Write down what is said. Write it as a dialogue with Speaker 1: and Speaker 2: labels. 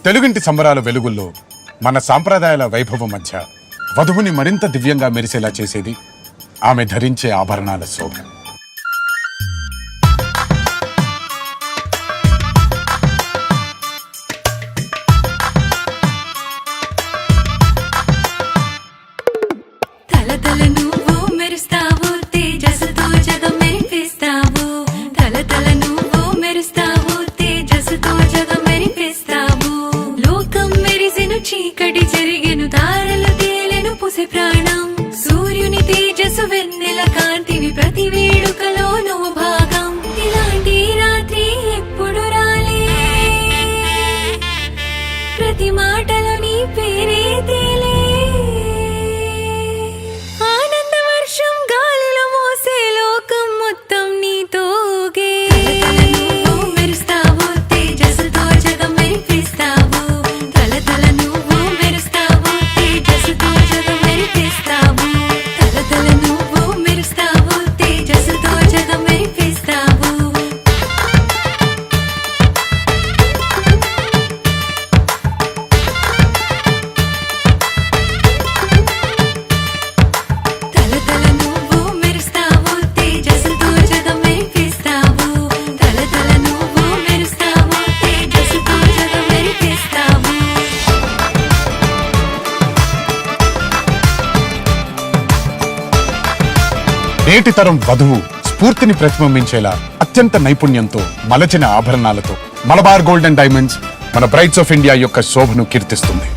Speaker 1: తెలుగింటి సంబరాల వెలుగుల్లో మన సాంప్రదాయాల వైభవం మధ్య వధువుని మరింత దివ్యంగా మెరిసేలా చేసేది ఆమె ధరించే ఆభరణాల శోభ.
Speaker 2: చీకటి జరిగెను తారలు తేలెను పుసి ప్రాణం సూర్యుని తేజస్సు వెన్నెల కాంతివి ప్రతి వేడుకలో నువ్వు భాగం ఇలాంటి రాత్రి ఎప్పుడు రాలే ప్రతి మాటలో నీ పేరే తేలే ఆనంద వర్షం గాలిలో మోసే లోకం మొత్తం నీతోగే మెరుస్తావు తేజస్సుతో జగం మెరిపిస్తావు
Speaker 1: నేటి తరం వధువు స్ఫూర్తిని ప్రతిబింబించేలా అత్యంత నైపుణ్యంతో మలచిన ఆభరణాలతో మలబార్ గోల్డ్ అండ్ డైమండ్స్ మన బ్రైడ్స్ ఆఫ్ ఇండియా యొక్క శోభను కీర్తిస్తుంది.